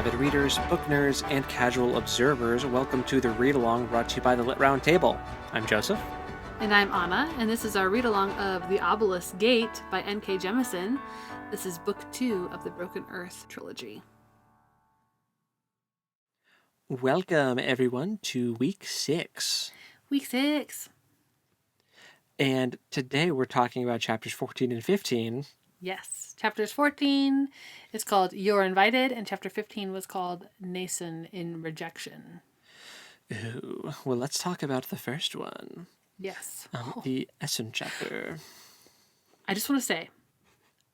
avid readers, book nerds, and casual observers. Welcome to the Read Along brought to you by the Lit Round Table. I'm Joseph. And I'm Anna, and this is our read along of The Obelisk Gate by N.K. Jemisin. This is book 2 of the Broken Earth trilogy. Welcome, everyone, to week 6. Week 6. And today we're talking about chapters 14 and 15. Yes. Chapters 14 is called You're Invited, and chapter 15 was called Nassun in Rejection. Ooh, well, let's talk about the first one. Yes. The Essun chapter. I just want to say,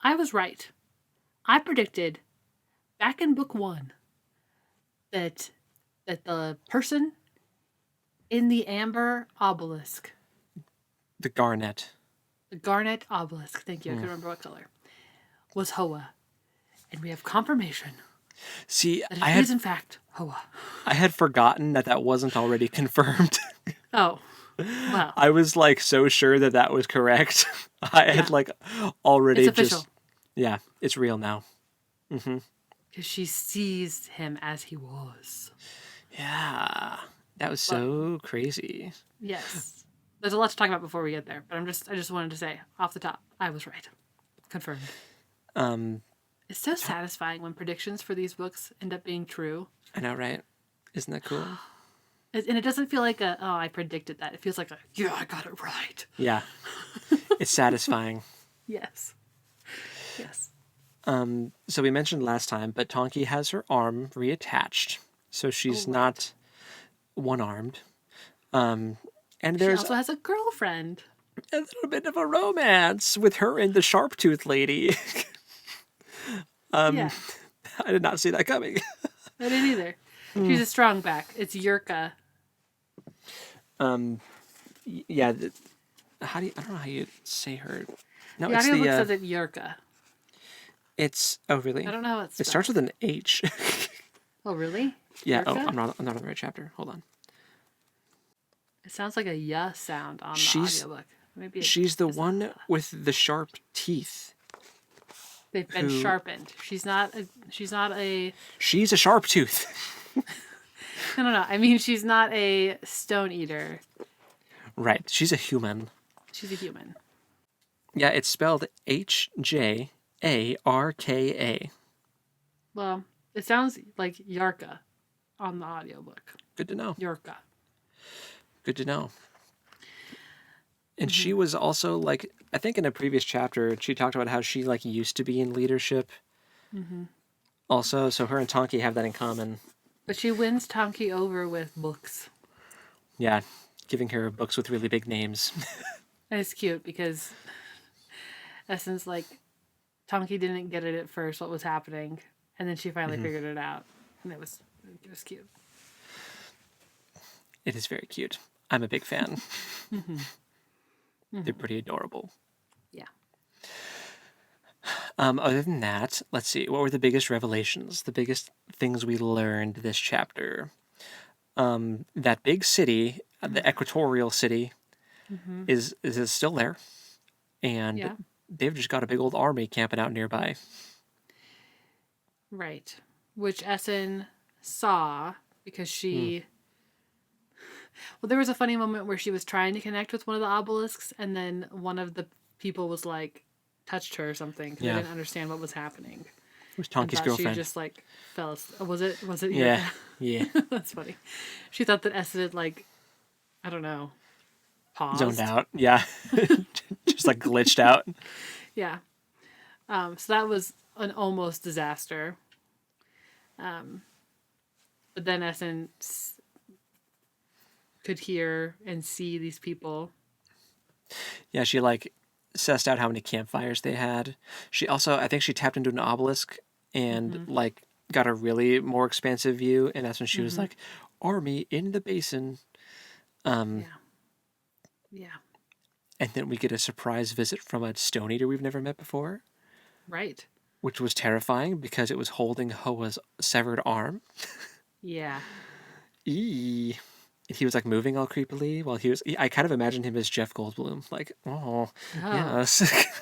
I was right. I predicted back in book 1 that the person in the amber obelisk, The Garnet. the garnet obelisk, thank you, I couldn't remember what color, was Hoa. And we have confirmation See, that it is in fact Hoa. I had forgotten that wasn't already confirmed. Oh, well. I was like so sure that was correct. I had like already It's official. Yeah, it's real now. Mm-hmm. Because she sees him as he was. Yeah, that was so crazy. Yes. There's a lot to talk about before we get there, but I just wanted to say, off the top, I was right. Confirmed. It's so satisfying when predictions for these books end up being true. I know, right? Isn't that cool? And it doesn't feel like I predicted that. It feels like yeah, I got it right. Yeah. It's satisfying. Yes. Yes. So we mentioned last time, but Tonkee has her arm reattached. So she's not one-armed. And She there's also has a girlfriend. a little bit of a romance with her and the sharp-toothed lady. Yeah. I did not see that coming. I didn't either. She's a strong back. It's Yurka. Yeah. I don't know how you say her. No, The it's audiobook the. says it Yurka. Oh, really? I don't know how it's It spelled. starts with an H. Oh, really? Yeah. Oh, Yurka? I'm not on the right chapter. Hold on. It sounds like a "ya" sound on the audiobook. Maybe She's the one with the sharp teeth. they've been sharpened. She's not a. She's a sharp tooth. No. I mean, she's not a stone eater. Right. She's a human. She's a human. Yeah, it's spelled Hjarka. Well, it sounds like Yarka on the audiobook. Good to know. Yurka. Good to know. And she was also like, I think in a previous chapter, she talked about how she like used to be in leadership. Also, so her and Tonkee have that in common. But she wins Tonkee over with books. Yeah, giving her books with really big names. And it's cute because Essun's like, Tonkee didn't get it at first, what was happening. And then she finally figured it out. And it was cute. It is very cute. I'm a big fan. They're pretty adorable. Yeah. Other than that, let's see. What were the biggest revelations? The biggest things we learned this chapter? That big city, the equatorial city, is still there. And they've just got a big old army camping out nearby. Right. Which Essun saw because she... Well, there was a funny moment where she was trying to connect with one of the obelisks, and then one of the people was like, touched her or something, because they didn't understand what was happening. It was Tonkee's girlfriend. She just like fell asleep. Was it Yeah, yeah. That's funny. She thought that Essun had like, I don't know, paused. Zoned out. Yeah. Just like glitched out. Yeah. So that was an almost disaster. But then Essun could hear and see these people. Yeah, she like sussed out how many campfires they had. She also, I think she tapped into an obelisk and like got a really more expansive view. And that's when she was like, army in the basin. Yeah. And then we get a surprise visit from a stone eater we've never met before. Right. Which was terrifying because it was holding Hoa's severed arm. Yeah. Eee. And he was like moving all creepily while I kind of imagined him as Jeff Goldblum. Like, oh. Yes.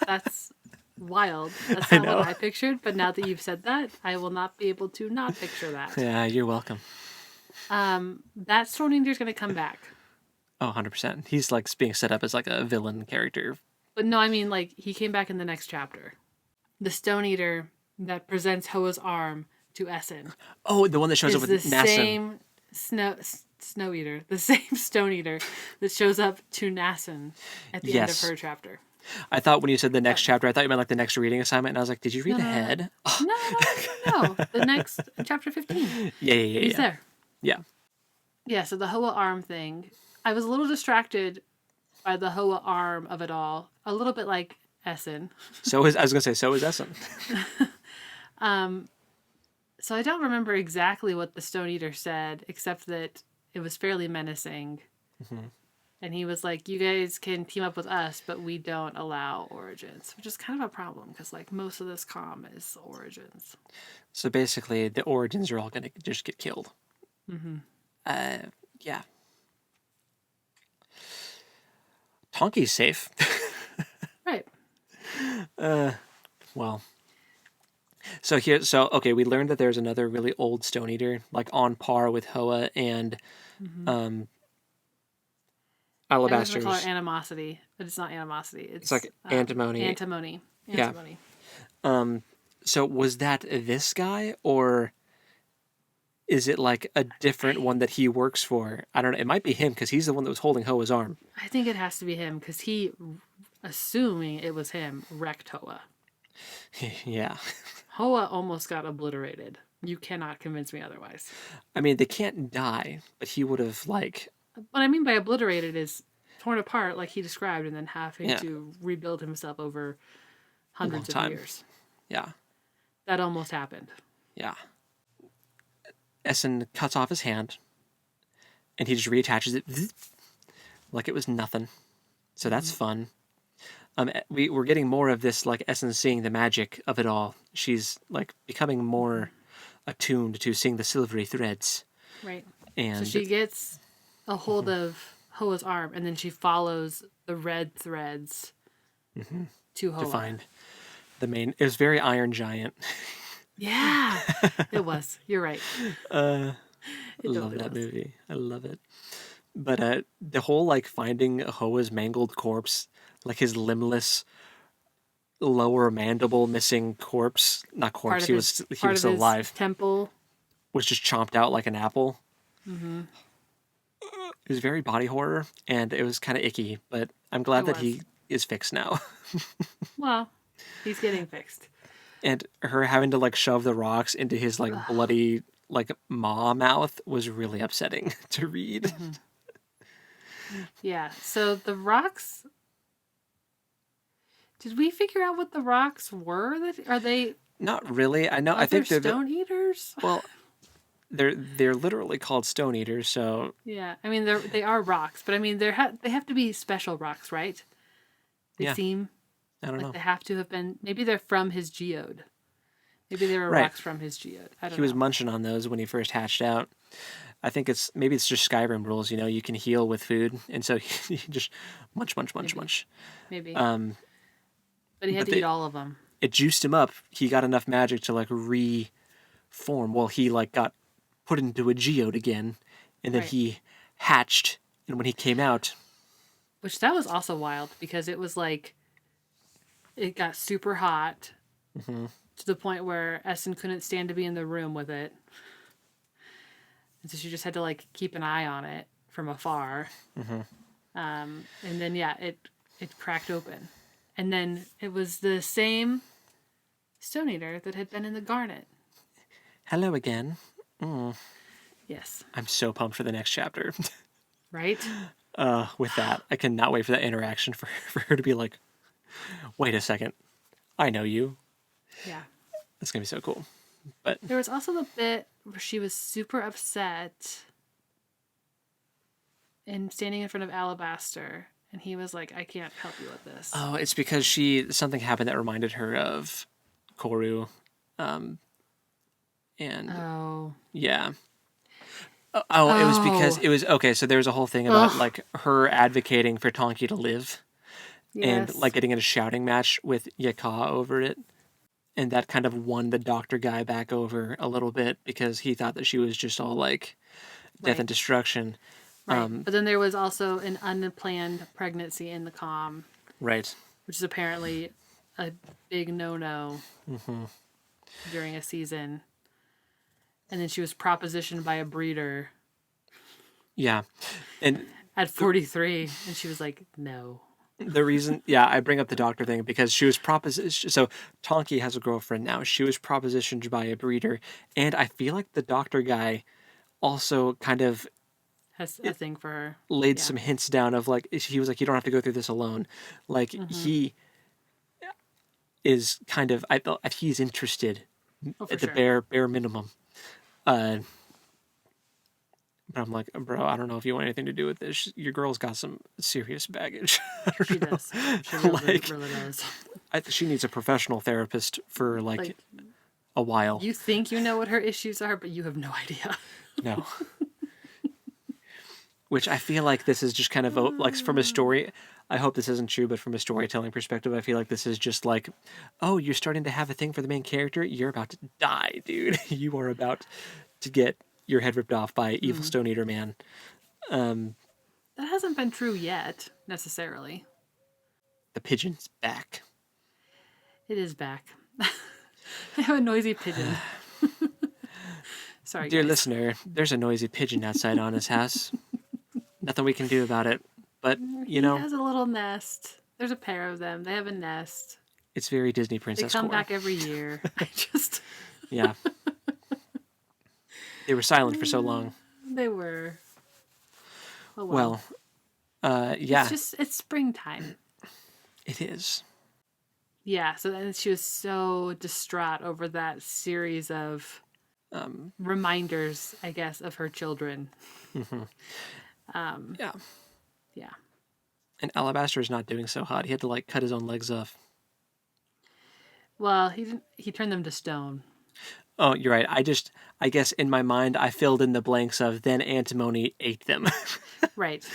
That's wild. That's I not what know. I pictured, but now that you've said that, I will not be able to not picture that. Yeah, you're welcome. That Stone Eater's going to come back. Oh, 100%. He's like being set up as like a villain character. But no, I mean, like, he came back in the next chapter. The Stone Eater that presents Hoa's arm to Essun Oh, the one that shows up is with the Nassun. same snow eater, the same Stone Eater that shows up to Nassun at the end of Yes. her chapter. I thought when you said the next chapter, I thought you meant like the next reading assignment, and I was like, did you read ahead? No. The next chapter 15. Yeah. He's there. Yeah. Yeah, so the Hoa arm thing. I was a little distracted by the Hoa arm of it all. A little bit like Essun. So is Essun. So I don't remember exactly what the Stone Eater said, except that it was fairly menacing. Mm-hmm. And he was like, you guys can team up with us, but we don't allow origins, which is kind of a problem because like most of this comm is origins. So basically, the origins are all going to just get killed. Mm-hmm. Yeah. Tonkee's safe. Right. Well. So okay, we learned that there's another really old Stone Eater, like on par with Hoa and I was going Alabaster's. to call it animosity, but it's not animosity. It's like antimony. Antimony. Yeah. So was that this guy, or is it like a different one that he works for? I don't know. It might be him because he's the one that was holding Hoa's arm. I think it has to be him because he, assuming it was him, wrecked Hoa. Yeah. Hoa almost got obliterated. You cannot convince me otherwise. I mean, they can't die, but he would have like. What I mean by obliterated is torn apart, like he described, and then having Yeah. to rebuild himself over hundreds of time. years. Yeah. That almost happened. Yeah. Essun cuts off his hand, and he just reattaches it like it was nothing. So that's fun. We're getting more of this, like Essun seeing the magic of it all. She's like becoming more attuned to seeing the silvery threads. Right. And So she gets a hold of Hoa's arm, and then she follows the red threads to Hoa. to find the main. It was very Iron Giant. Yeah, it was. You're right. I totally love that was. movie. I love it. But the whole like finding Hoa's mangled corpse, like his limbless lower mandible missing corpse, not corpse, he was still alive, temple. was just chomped out like an apple. Mm-hmm. It was very body horror, and it was kind of icky, but I'm glad that he is fixed now. Well, he's getting fixed. And her having to like shove the rocks into his like bloody like maw mouth was really upsetting to read. Mm-hmm. Yeah. So the rocks. Did we figure out what the rocks were? Are they? Not really. I know. I think they're stone eaters. Well, they're literally called stone eaters. So yeah, I mean they are rocks, but I mean they have to be special rocks, right? They seem. I don't know. They have to have been. Maybe they're from his geode. Maybe they were Right. rocks from his geode. I don't know. He was munching on those when he first hatched out. I think maybe it's just Skyrim rules. You know, you can heal with food, and so he just munch. Maybe. But he had to eat all of them. It juiced him up. He got enough magic to like reform. Well, he like got put into a geode again, and then he hatched. And when he came out, which that was also wild because it was like it got super hot to the point where Essun couldn't stand to be in the room with it. And so she just had to like keep an eye on it from afar. And then it cracked open. And then it was the same Stone Eater that had been in the garnet. Hello again. Yes. I'm so pumped for the next chapter. Right? With that, I cannot wait for that interaction for her to be like, wait a second, I know you. Yeah. That's going to be so cool. But there was also the bit where she was super upset and standing in front of Alabaster, and he was like, I can't help you with this. Oh, it's because something happened that reminded her of Koru. Yeah. It was because it was okay. So there was a whole thing about like her advocating for Tonkee to live, and Yes. like getting in a shouting match with Yaka over it. And that kind of won the doctor guy back over a little bit because he thought that she was just all like death and Right. destruction. Right. But then there was also an unplanned pregnancy in the comm, Right. which is apparently a big no-no during a season. And then she was propositioned by a breeder Yeah. And at 43, and she was like, no. the reason, yeah, I bring up the doctor thing because she was propositioned. So Tonkee has a girlfriend now. She was propositioned by a breeder. And I feel like the doctor guy also kind of Has a thing for her. laid Yeah. some hints down of like, he was like, you don't have to go through this alone. Like, he is kind of, I felt he's interested Oh, for at the sure. bare minimum. But I'm like, bro, I don't know if you want anything to do with this. Your girl's got some serious baggage. I don't She know. does. She really, Like, really does. she needs a professional therapist for like Like, a while. you think you know what her issues are, but you have no idea. No. Which I feel like this is just kind of like from a story. I hope this isn't true, but from a storytelling perspective, I feel like this is just like, oh, you're starting to have a thing for the main character. You're about to die, dude. You are about to get your head ripped off by evil Stone Eater man. That hasn't been true yet, necessarily. The pigeon's back. It is back. I have a noisy pigeon. Sorry, Dear guys. listener, there's a noisy pigeon outside on his house. Nothing we can do about it. But, He has a little nest. There's a pair of them. They have a nest. it's very Disney They princess come core. back every year. I just... Yeah. They were silent for so long. They were. Oh, Well, yeah, It's springtime. it is. Yeah, so then she was so distraught over that series of reminders, I guess, of her children. Yeah. Yeah. And Alabaster is not doing so hot. He had to like cut his own legs off. Well, he turned them to stone. Oh, you're right. I guess in my mind, I filled in the blanks of then antimony ate them. Right.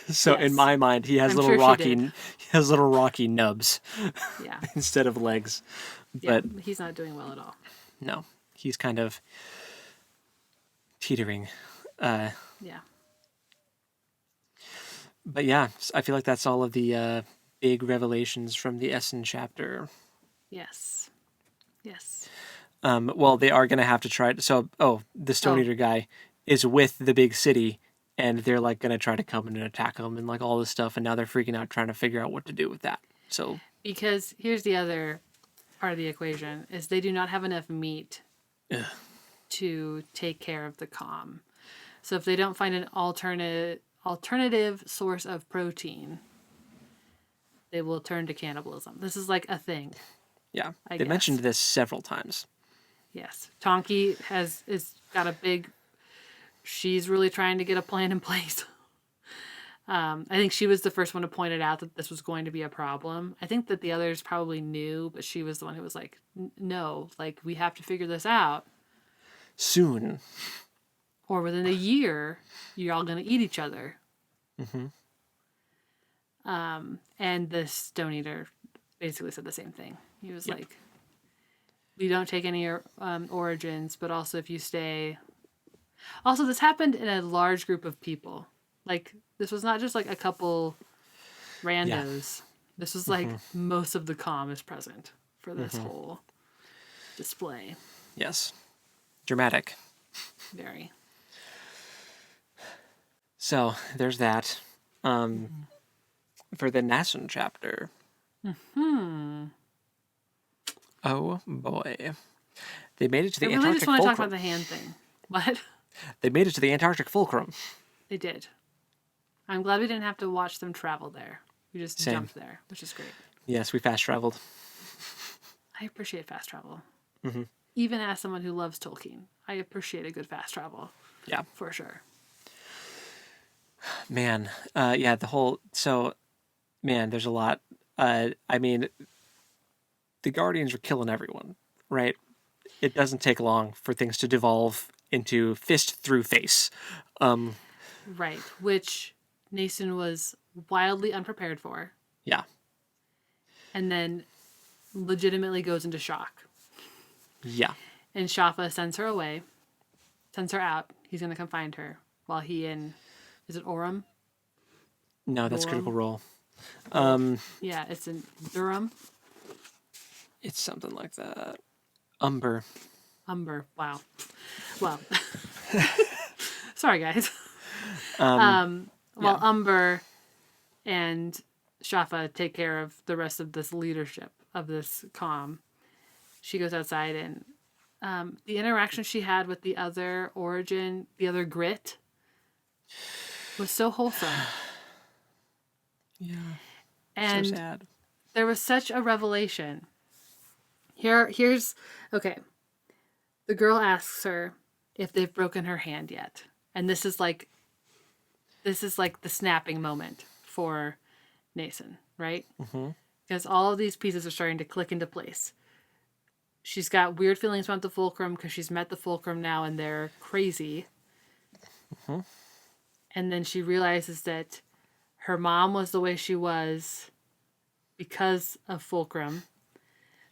So in Yes. my mind, he has I'm little sure she rocky, did. he has little rocky nubs Yeah. instead of legs. Yeah. But He's not doing well at all. no, he's kind of teetering. Yeah. But yeah, I feel like that's all of the big revelations from the Essun chapter. Yes. Yes. Well, they are going to have to try it. So, the Stone Oh. Eater guy is with the big city, and they're like going to try to come in and attack them and like all this stuff. And now they're freaking out trying to figure out what to do with that. So, Because here's the other part of the equation is they do not have enough meat to take care of the comm. So if they don't find an alternative source of protein, they will turn to cannibalism. This is like a thing. yeah, I they guess. mentioned this several times. Yes. Tonkee is got a big she's really trying to get a plan in place. I think she was the first one to point it out that this was going to be a problem. I think that the others probably knew, but she was the one who was like, no, like we have to figure this out. Soon. Or within a year, you're all going to eat each other. And the Stone Eater basically said the same thing. He was like, we don't take any origins, but also if you stay... Also, this happened in a large group of people. Like, this was not just like a couple randos. This was like most of the comm is present for this whole display. Yes. Dramatic. Very. So, there's that. For the Nassun chapter. Oh, boy. They made it to the I really Antarctic just want to talk Fulcrum. about the hand thing. What? They made it to the Antarctic Fulcrum. They did. I'm glad we didn't have to watch them travel there. We just Same. jumped there, which is great. Yes, we fast traveled. I appreciate fast travel. Even as someone who loves Tolkien, I appreciate a good fast travel. Yeah. For sure. Man, yeah, there's a lot. I mean, the Guardians are killing everyone, right? It doesn't take long for things to devolve into fist through face. Right. Which Nassun was wildly unprepared for. Yeah. and then legitimately goes into shock. Yeah. And Shafa sends her away, sends her out. He's going to come find her while he and, is it Orem? No, that's Durham? Critical Role. Yeah, it's in Durham. It's something like that. Umber. Umber. Wow. Well, sorry guys. While Yeah. Umber and Shafa take care of the rest of this leadership of this comm, she goes outside and the interaction she had with the other origin, the other grit, was so wholesome. Yeah. And So sad. there was such a revelation. Here's okay. The girl asks her if they've broken her hand yet. And this is like the snapping moment for Nassun, right? Mm-hmm. Because all of these pieces are starting to click into place. She's got weird feelings about the Fulcrum because she's met the Fulcrum now and they're crazy. Mm-hmm. And then she realizes that her mom was the way she was because of Fulcrum.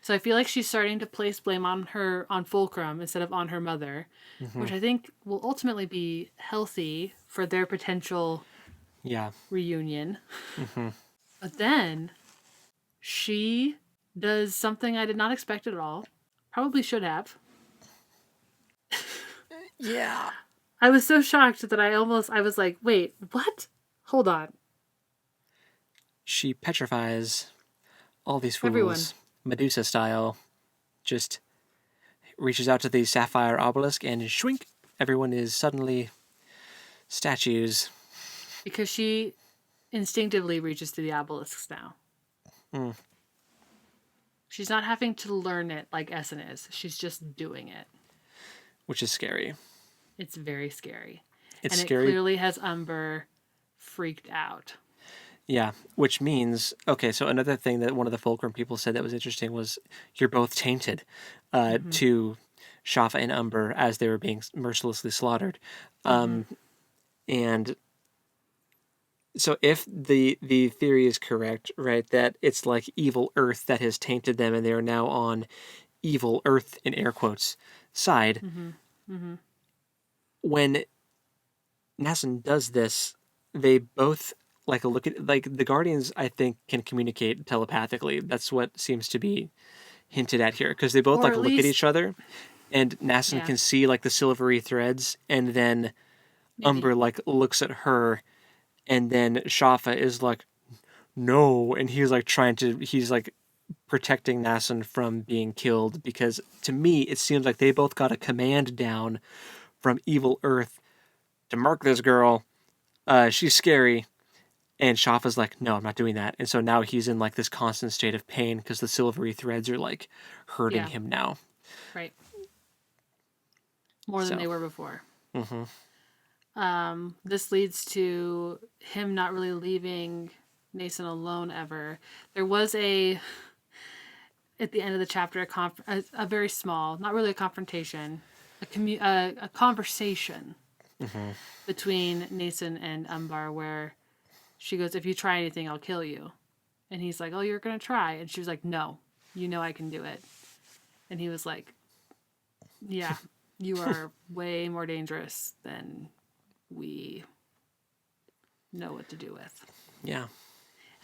So I feel like she's starting to place blame on Fulcrum instead of on her mother, Mm-hmm. which I think will ultimately be healthy for their potential Yeah. reunion. Mm-hmm. But then she does something I did not expect at all. Probably should have. Yeah. I was so shocked that I was like, wait, what? Hold on. She petrifies all these Everyone. fools, Medusa style. Just reaches out to the sapphire obelisk and shwink, everyone is suddenly statues. Because she instinctively reaches to the obelisks now. Mm. She's not having to learn it like Essun is. She's just doing it. Which is scary. It's very scary. It's And it scary. clearly has Umber freaked out. Yeah, which means, okay, so another thing that one of the Fulcrum people said that was interesting was you're both tainted to Shafa and Umber as they were being mercilessly slaughtered. And so if the theory is correct, right, that it's like evil Earth that has tainted them and they are now on evil Earth, in air quotes, side, when Nassun does this, they both like look at like the Guardians. I think can communicate telepathically. That's what seems to be hinted at here because they both Or like at look at each least, other, and Nassun yeah, can see like the silvery threads, and then maybe. Umber like looks at her, and then Shafa is like, no, and he's like protecting Nassun from being killed because to me it seems like they both got a command down from evil Earth to mark this girl. She's scary. And Shafa's like, no, I'm not doing that. And so now he's in like this constant state of pain because the silvery threads are like hurting Yeah, him now. right. More than So, they were before. mm-hmm. This leads to him not really leaving Nassun alone ever. There was at the end of the chapter, a very small, not really a confrontation, a conversation Mm-hmm. between Nassun and Umbar where she goes, if you try anything, I'll kill you. And he's like, oh, you're going to try. And she was like, no, you know I can do it. And he was like, yeah, you are way more dangerous than we know what to do with. Yeah.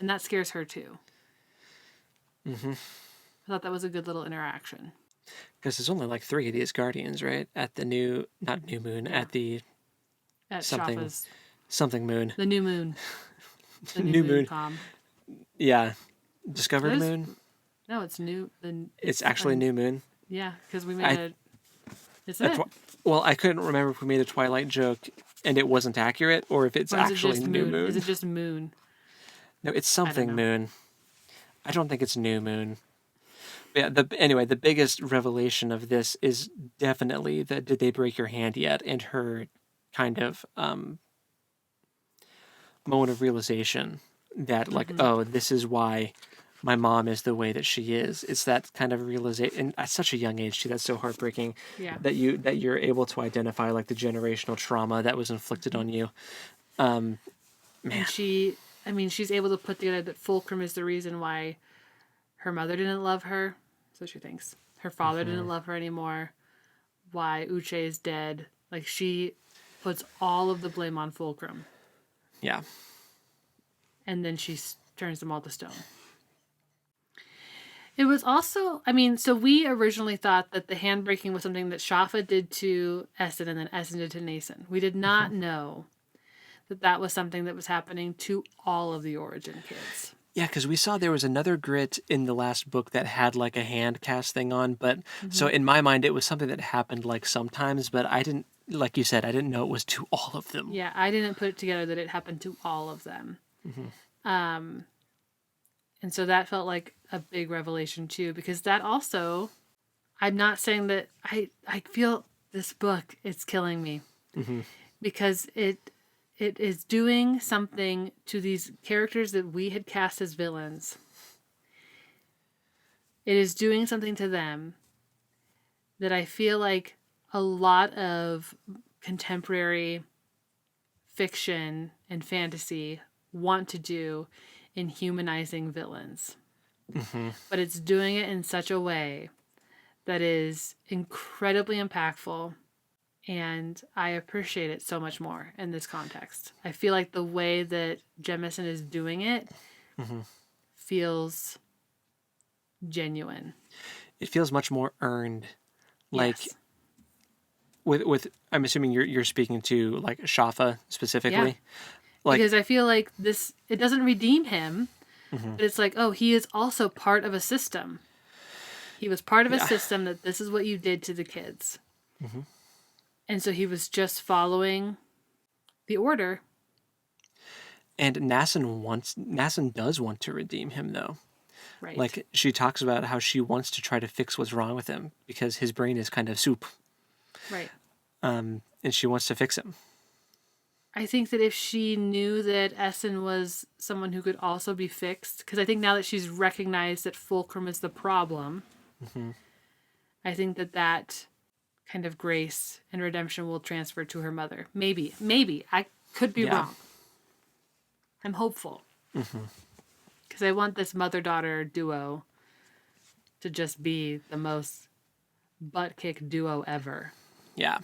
And that scares her too. Mm-hmm. I thought that was a good little interaction. Because there's only like 3 of these Guardians, right? At the not new moon, Yeah. at the At something, Shafa's, something moon. the new moon. The new New moon moon. calm. Yeah. That Discovered is, moon. no, it's new. It's It's, actually new moon. yeah, because we made I, isn't it? well, I couldn't remember if we made a Twilight joke and it wasn't accurate or if it's Or is it actually just new moon? Is moon. it just moon? No, it's I don't something know. moon. I don't think it's new moon. Yeah, anyway, the biggest revelation of this is definitely that did they break your hand yet? And her kind of moment of realization that like, oh, this is why my mom is the way that she is. It's that kind of realization, and at such a young age too. That's so heartbreaking Yeah. that you're able to identify like the generational trauma that was inflicted on you. Man, And she's able to put together that Fulcrum is the reason why her mother didn't love her, so she thinks. Her father didn't love her anymore. Why Uche is dead. Like, she puts all of the blame on Fulcrum. Yeah. And then she turns them all to stone. It was also, I mean, so we originally thought that the handbraking was something that Shafa did to Essun and then Essun did to Nassun. We did not know that that was something that was happening to all of the Origin kids. Yeah, because we saw there was another grit in the last book that had like a hand cast thing on, but so in my mind it was something that happened like sometimes, but I didn't, like you said, I didn't know it was to all of them. Yeah, I didn't put it together that it happened to all of them. And so that felt like a big revelation too, because that also, I'm not saying that I feel this book, it's killing me because it is doing something to these characters that we had cast as villains. It is doing something to them that I feel like a lot of contemporary fiction and fantasy want to do in humanizing villains. But it's doing it in such a way that is incredibly impactful, and I appreciate it so much more in this context. I feel like the way that Jemison is doing it feels genuine. It feels much more earned. Like Yes. with I'm assuming you're speaking to like Shafa specifically. Yeah. Like, Because I feel like this, it doesn't redeem him, but it's like, oh, he is also part of a system. He was part of a system that this is what you did to the kids. And so he was just following the order. and Nassun does want to redeem him though. Right. Like she talks about how she wants to try to fix what's wrong with him because his brain is kind of soup. Right. And she wants to fix him. I think that if she knew that Essun was someone who could also be fixed, because I think now that she's recognized that Fulcrum is the problem, I think that that kind of grace and redemption will transfer to her mother. Maybe. I could be wrong. I'm hopeful. Because I want this mother-daughter duo to just be the most butt-kick duo ever. Yeah.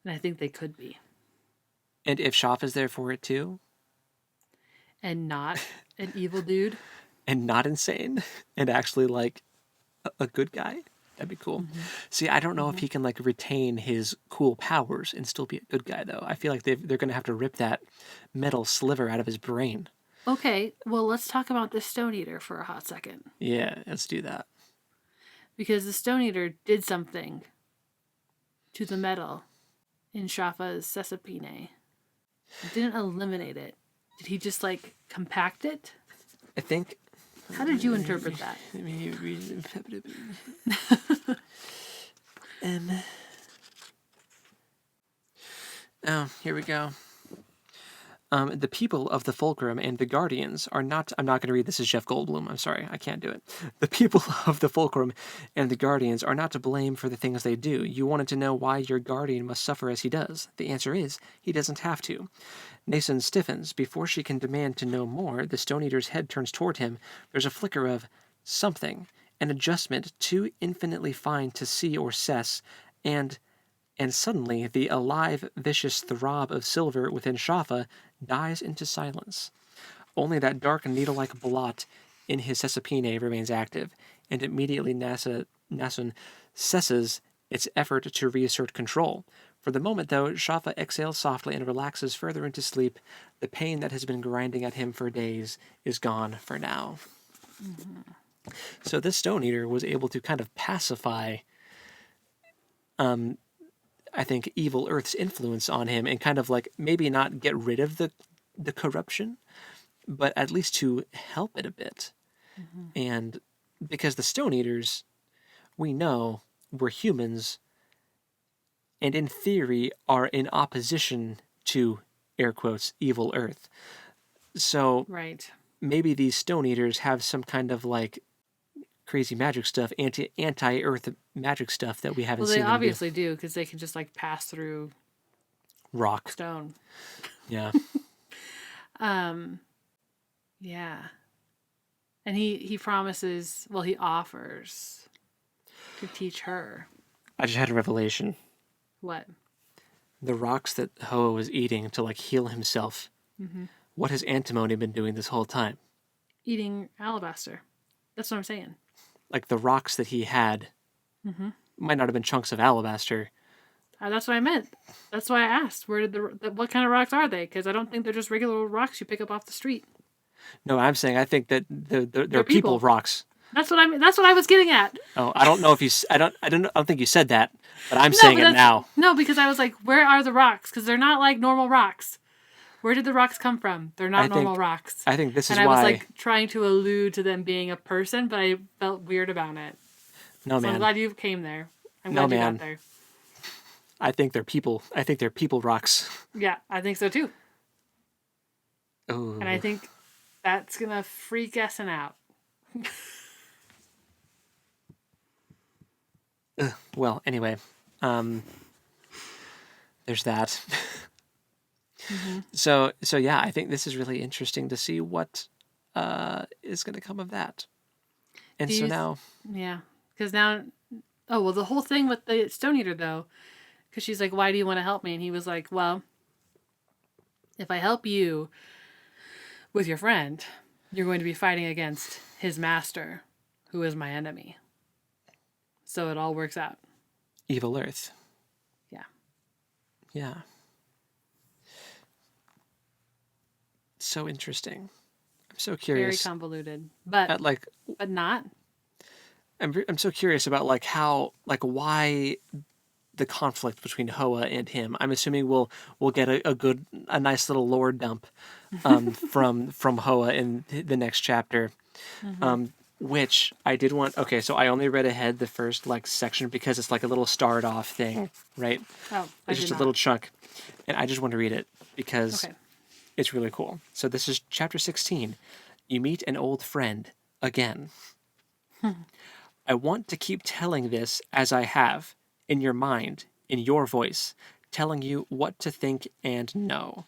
And I think they could be. And if Shaff is there for it too, And not an evil dude. and not insane, and actually like a good guy, that'd be cool. See, I don't know if he can like retain his cool powers and still be a good guy though. I feel like they're going to have to rip that metal sliver out of his brain. Okay, well, let's talk about the Stone Eater for a hot second. Yeah, let's do that. Because the Stone Eater did something to the metal in Shafa's Sesapine. It didn't eliminate it. Did he just like compact it? I think. How did you interpret that? Oh, here we go. The people of the Fulcrum and the Guardians are not... I'm not going to read this as Jeff Goldblum. I'm sorry. I can't do it. The people of the Fulcrum and the Guardians are not to blame for the things they do. You wanted to know why your Guardian must suffer as he does. The answer is, he doesn't have to. Nassun stiffens. Before she can demand to know more, the Stone Eater's head turns toward him. There's a flicker of something, an adjustment too infinitely fine to see or assess, and suddenly the alive, vicious throb of silver within Shafa dies into silence. Only that dark needle-like blot in his Sesapine remains active, and immediately Nassun cesses its effort to reassert control. For the moment, though, Shafa exhales softly and relaxes further into sleep. The pain that has been grinding at him for days is gone for now. So this Stone Eater was able to kind of pacify I think Evil Earth's influence on him and kind of like maybe not get rid of the corruption, but at least to help it a bit. And because the Stone Eaters, we know, were humans and in theory are in opposition to, air quotes, Evil Earth. So Right. maybe these Stone Eaters have some kind of like crazy magic stuff, anti-Earth magic stuff that we haven't Well, seen they them obviously do because they can just like pass through rock. stone. Yeah. Yeah. And he promises, well, he offers to teach her. I just had a revelation. What? The rocks that Hoa was eating to like heal himself. Mm-hmm. What has Antimony been doing this whole time? Eating alabaster. That's what I'm saying. Like the rocks that he had Mm-hmm. might not have been chunks of alabaster. That's what I meant. That's why I asked. Where did what kind of rocks are they? Because I don't think they're just regular rocks you pick up off the street. No, I'm saying I think that they're people people. rocks. That's what I mean. That's what I was getting at. Oh, I don't know if you. I don't think you said that, but I'm saying it now. No, because I was like, where are the rocks? Because they're not like normal rocks. Where did the rocks come from? They're not normal rocks. I think this is why. And why. I was like trying to allude to them being a person, but I felt weird about it. No, so man. I'm glad you came there. I'm glad you got there. I think they're people. I think they're people rocks. Yeah, I think so too. Oh. And I think that's gonna freak Essun out. Well, anyway, there's that. Mm-hmm. So yeah, I think this is really interesting to see what is going to come of that. And so now, yeah, because now, oh well, the whole thing with the Stone Eater though, because she's like, "Why do you want to help me?" And he was like, "Well, if I help you with your friend, you're going to be fighting against his master, who is my enemy. So it all works out." Evil Earth. Yeah. Yeah. So interesting. I'm so curious. Very convoluted, but but not. I'm so curious about like how why the conflict between Hoa and him. I'm assuming we'll get a nice little lore dump from Hoa in the next chapter. Mm-hmm. Which I did want. Okay, so I only read ahead the first section because it's like a little starred off thing, right? Oh, it's just a little chunk, and I just want to read it because it's really cool. So this is chapter 16. You meet an old friend again. I want to keep telling this as I have, in your mind, in your voice, telling you what to think and know.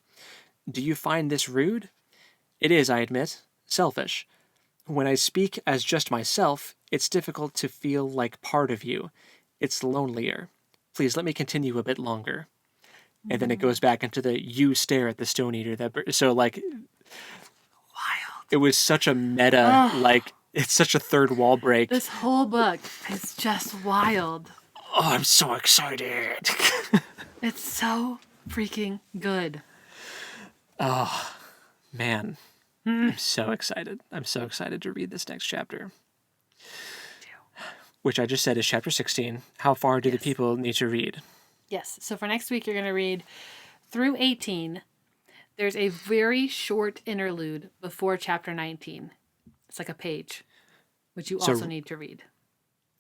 Do you find this rude? It is, I admit, selfish. When I speak as just myself, it's difficult to feel like part of you. It's lonelier. Please let me continue a bit longer. And then it goes back into the you stare at the Stone Eater. So like, wild. It was such a meta, it's such a third wall break. This whole book is just wild. Oh, I'm so excited. It's so freaking good. Oh, man. I'm so excited. I'm so excited to read this next chapter. Which I just said is chapter 16. How far do the people need to read? Yes. So for next week, you're going to read through 18. There's a very short interlude before chapter 19. It's like a page, which you also need to read.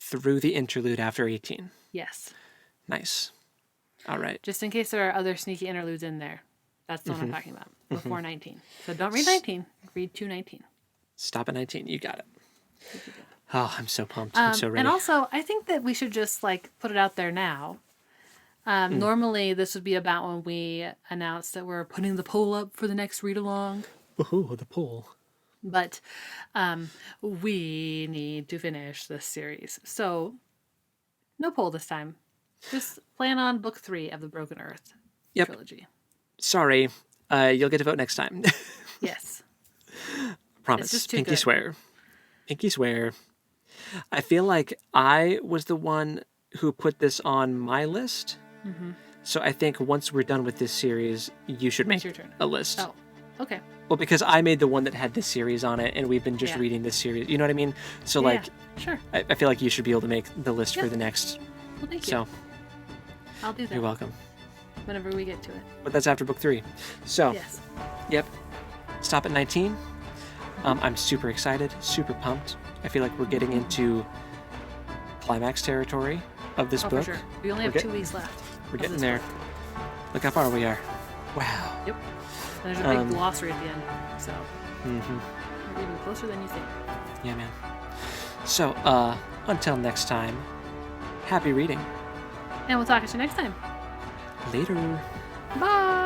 Through the interlude after 18. Yes. Nice. All right. Just in case there are other sneaky interludes in there. That's the one I'm talking about. Before 19. So don't read 19. Read 2:19. Stop at 19. You got it. Oh, I'm so pumped. I'm so ready. And also, I think that we should just put it out there now. Normally, this would be about when we announce that we're putting the poll up for the next read along. Ooh, the poll. But we need to finish this series. So, no poll this time. Just plan on book 3 of the Broken Earth trilogy. Sorry. You'll get to vote next time. Yes. Promise. Pinky swear. Pinky swear. I feel like I was the one who put this on my list. Mm-hmm. So I think once we're done with this series, you should make a list. Oh, okay. Well, because I made the one that had this series on it, and we've been just reading this series. You know what I mean? So, sure. I feel like you should be able to make the list for the next. Well, thank you. So, I'll do that. You're welcome. Whenever we get to it. But that's after book 3. So, yes. Yep. Stop at 19. I'm super excited, super pumped. I feel like we're getting into climax territory of this book. For sure. We only have 2 weeks left. We're getting there. Look how far we are. Wow. Yep. And there's a big glossary at the end. So we're even closer than you think. Yeah, man. So, until next time, happy reading. And we'll talk to you next time. Later. Bye.